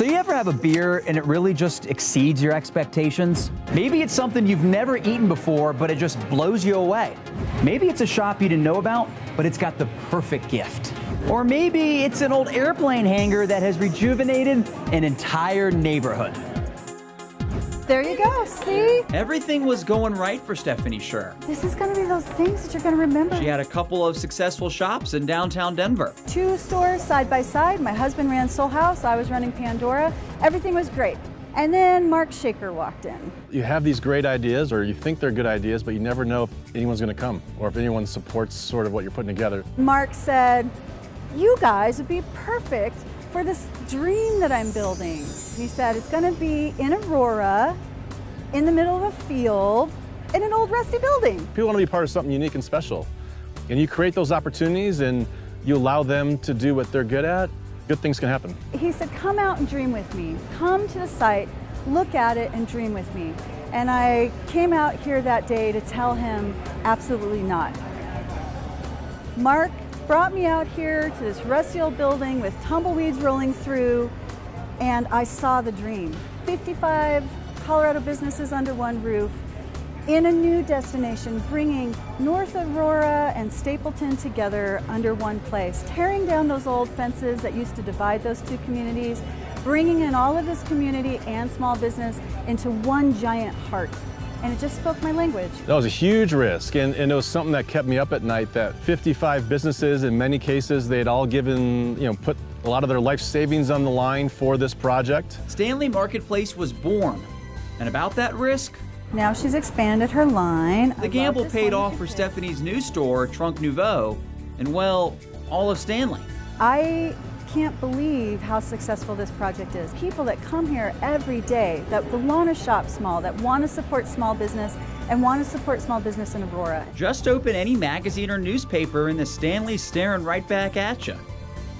So you ever have a beer and it really just exceeds your expectations? Maybe it's something you've never eaten before, but it just blows you away. Maybe it's a shop you didn't know about, but it's got the perfect gift. Or maybe it's an old airplane hangar that has rejuvenated an entire neighborhood. There you go, see? Everything was going right for Stephanie Scher. This is gonna be those things that you're gonna remember. She had a couple of successful shops in downtown Denver. 2 stores side by side. My husband ran Soul House, I was running Pandora. Everything was great. And then Mark Shaker walked in. You have these great ideas, or you think they're good ideas, but you never know if anyone's gonna come, or if anyone supports sort of what you're putting together. Mark said, you guys would be perfect for this dream that I'm building. He said, it's gonna be in Aurora, in the middle of a field, in an old rusty building. People want to be part of something unique and special. And you create those opportunities and you allow them to do what they're good at, good things can happen. He said, come out and dream with me. Come to the site, look at it and dream with me. And I came out here that day to tell him, absolutely not. Mark brought me out here to this rusty old building with tumbleweeds rolling through, and I saw the dream. 55 Colorado businesses under one roof, in a new destination, bringing North Aurora and Stapleton together under one place, tearing down those old fences that used to divide those two communities, bringing in all of this community and small business into one giant heart. And it just spoke my language. That was a huge risk, and it was something that kept me up at night, that 55 businesses, in many cases, they'd all given, put a lot of their life savings on the line for this project. Stanley Marketplace was born. And about that risk, now she's expanded her line. the gamble paid off for Stephanie's new store, Trunk Nouveau, and well, all of Stanley. I can't believe how successful this project is. People that come here every day, that want to shop small, that want to support small business, and want to support small business in Aurora. Just open any magazine or newspaper and the Stanley's staring right back at you.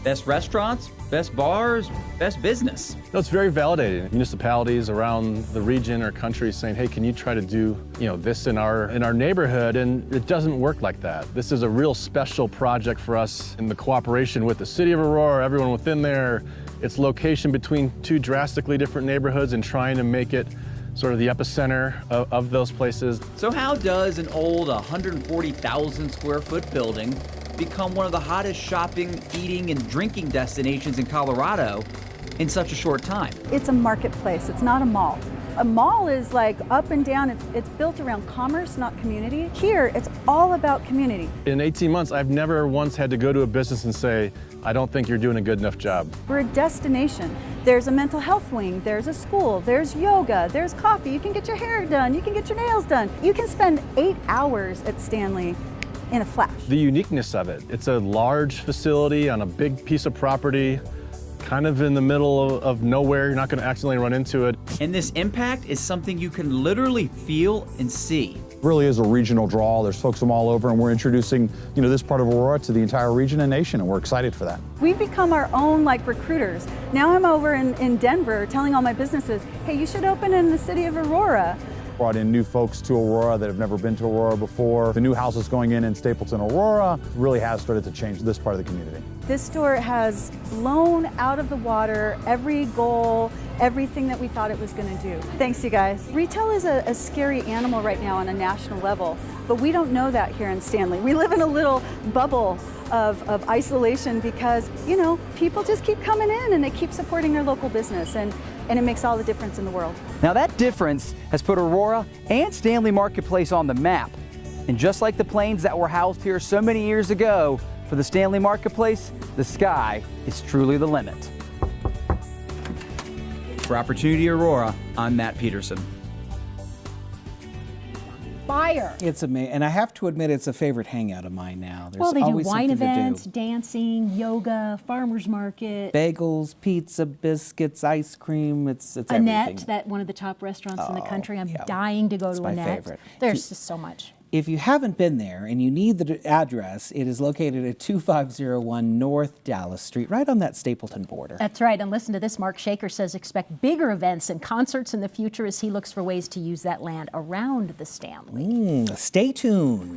Best restaurants, best bars, best business. No, it's very validating. Municipalities around the region or country saying, hey, can you try to do this in our neighborhood? And it doesn't work like that. This is a real special project for us in the cooperation with the city of Aurora, everyone within there. Its location between 2 drastically different neighborhoods and trying to make it sort of the epicenter of those places. So how does an old 140,000 square foot building become one of the hottest shopping, eating, and drinking destinations in Colorado in such a short time? It's a marketplace, it's not a mall. A mall is like up and down, it's built around commerce, not community. Here, it's all about community. In 18 months, I've never once had to go to a business and say, I don't think you're doing a good enough job. We're a destination. There's a mental health wing, there's a school, there's yoga, there's coffee, you can get your hair done, you can get your nails done. You can spend 8 hours at Stanley in a flash. The uniqueness of it. It's a large facility on a big piece of property, kind of in the middle of nowhere. You're not going to accidentally run into it. And this impact is something you can literally feel and see. It really is a regional draw. There's folks from all over, and we're introducing this part of Aurora to the entire region and nation, and we're excited for that. We've become our own recruiters. Now I'm over in Denver telling all my businesses, hey, you should open in the city of Aurora. Brought in new folks to Aurora that have never been to Aurora before. The new houses going in Stapleton, Aurora really has started to change this part of the community. This store has blown out of the water every goal, everything that we thought it was going to do. Thanks, you guys. Retail is a scary animal right now on a national level, but we don't know that here in Stanley. We live in a little bubble of isolation because, people just keep coming in and they keep supporting their local business, and it makes all the difference in the world. Now that difference has put Aurora and Stanley Marketplace on the map. And just like the planes that were housed here so many years ago, for the Stanley Marketplace, the sky is truly the limit. For Opportunity Aurora, I'm Matt Peterson. Fire. It's amazing, and I have to admit it's a favorite hangout of mine now. There's Well, they do always wine something to do. events, dancing, yoga, farmers market. Bagels, pizza, biscuits, ice cream. It's Annette, everything. that one of the top restaurants in the country. I'm yeah. dying to go It's to my Annette. favorite. There's just so much. If you haven't been there and you need the address, it is located at 2501 North Dallas Street, right on that Stapleton border. That's right. And listen to this. Mark Shaker says expect bigger events and concerts in the future as he looks for ways to use that land around the Stanley. Stay tuned.